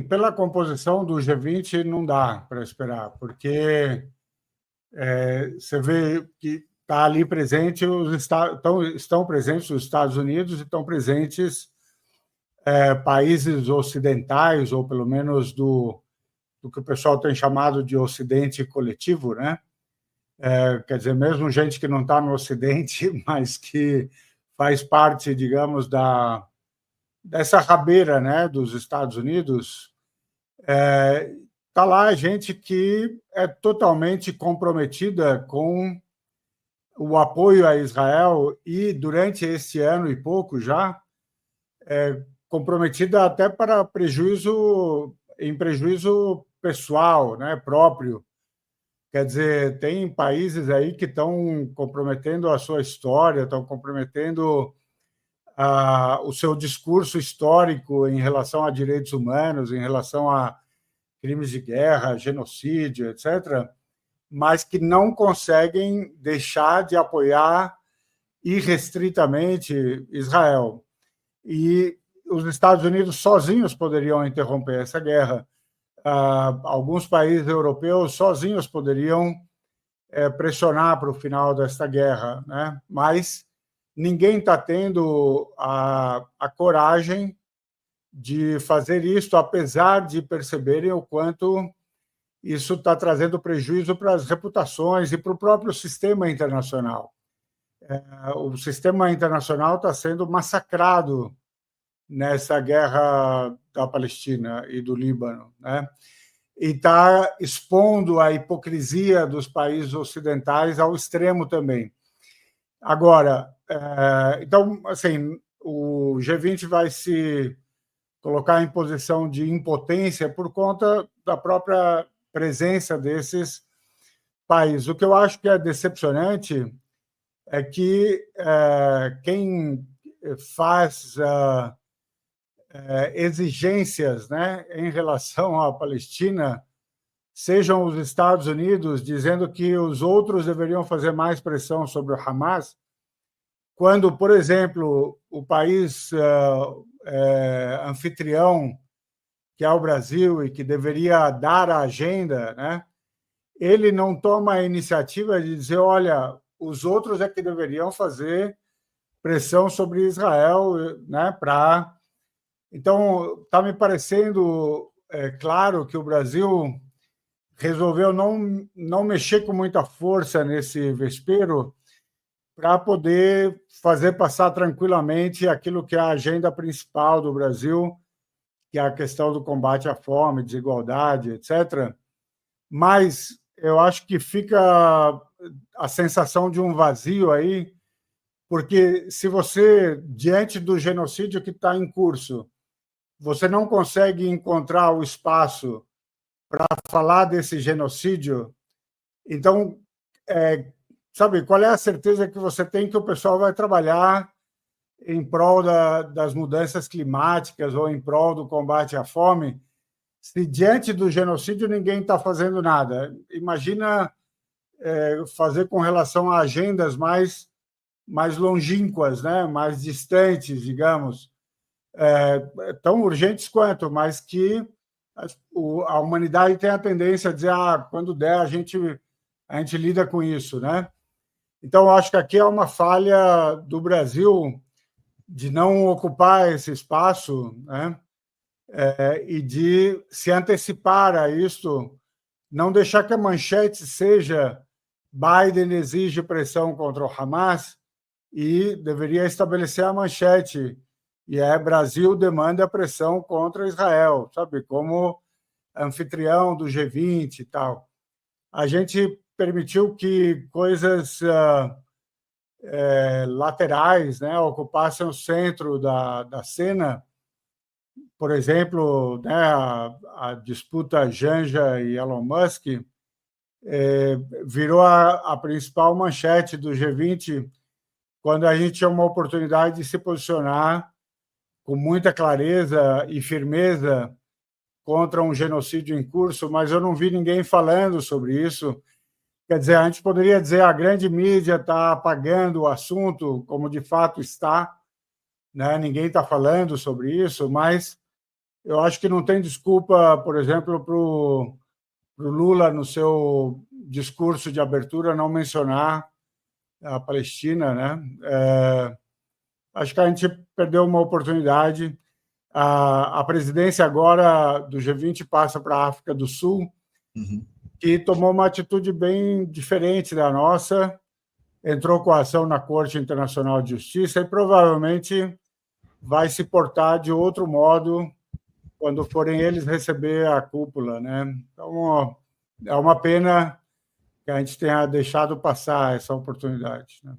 pela composição do G20 não dá para esperar, porque você vê que está ali presente estão presentes os Estados Unidos e estão presentes países ocidentais, ou pelo menos do que o pessoal tem chamado de Ocidente coletivo, né? Quer dizer, mesmo gente que não está no Ocidente, mas que faz parte, digamos, dessa rabeira, né, dos Estados Unidos, está lá gente que é totalmente comprometida com o apoio a Israel e, durante este ano e pouco já, comprometida até para prejuízo pessoal, né, próprio. Quer dizer, tem países aí que estão comprometendo a sua história, estão comprometendo o seu discurso histórico em relação a direitos humanos, em relação a crimes de guerra, genocídio, etc., mas que não conseguem deixar de apoiar irrestritamente Israel. E os Estados Unidos sozinhos poderiam interromper essa guerra. Alguns países europeus sozinhos poderiam pressionar para o final desta guerra, né? Mas ninguém está tendo a coragem de fazer isso, apesar de perceberem o quanto isso está trazendo prejuízo para as reputações e para o próprio sistema internacional. O sistema internacional está sendo massacrado nessa guerra da Palestina e do Líbano, né? E está expondo a hipocrisia dos países ocidentais ao extremo também. Agora, então, assim, o G20 vai se colocar em posição de impotência por conta da própria presença desses países. O que eu acho que é decepcionante é que quem faz exigências, né, em relação à Palestina sejam os Estados Unidos dizendo que os outros deveriam fazer mais pressão sobre o Hamas, quando, por exemplo, o país anfitrião, que é o Brasil, e que deveria dar a agenda, né, ele não toma a iniciativa de dizer, olha, os outros é que deveriam fazer pressão sobre Israel, né, para... Então, está me parecendo claro que o Brasil resolveu não mexer com muita força nesse vespeiro para poder fazer passar tranquilamente aquilo que é a agenda principal do Brasil, que é a questão do combate à fome, desigualdade, etc. Mas eu acho que fica a sensação de um vazio aí, porque se você, diante do genocídio que está em curso, você não consegue encontrar o espaço para falar desse genocídio, então, sabe, qual é a certeza que você tem que o pessoal vai trabalhar em prol das mudanças climáticas ou em prol do combate à fome, se diante do genocídio ninguém está fazendo nada? Imagina fazer com relação a agendas mais longínquas, né? Mais distantes, digamos, tão urgentes quanto, mas que a humanidade tem a tendência a dizer, quando der, a gente lida com isso, né? Então, eu acho que aqui é uma falha do Brasil de não ocupar esse espaço, né? E de se antecipar a isso, não deixar que a manchete seja Biden exige pressão contra o Hamas, e deveria estabelecer a manchete, e Brasil demanda pressão contra Israel, sabe, como anfitrião do G20 e tal. A gente permitiu que coisas laterais, né, ocupassem o centro da cena. Por exemplo, né, a disputa Janja e Elon Musk virou a principal manchete do G20, quando a gente tinha uma oportunidade de se posicionar com muita clareza e firmeza contra um genocídio em curso, mas eu não vi ninguém falando sobre isso. Quer dizer, a gente poderia dizer que a grande mídia está apagando o assunto, como de fato está, né? Ninguém está falando sobre isso, mas Eu acho que não tem desculpa, por exemplo, para o Lula, no seu discurso de abertura, não mencionar a Palestina, né? Acho que a gente perdeu uma oportunidade. A presidência agora do G20 passa para a África do Sul, que tomou uma atitude bem diferente da nossa, entrou com a ação na Corte Internacional de Justiça e provavelmente vai se portar de outro modo quando forem eles receber a cúpula, né? Então, é uma pena que a gente tenha deixado passar essa oportunidade, né?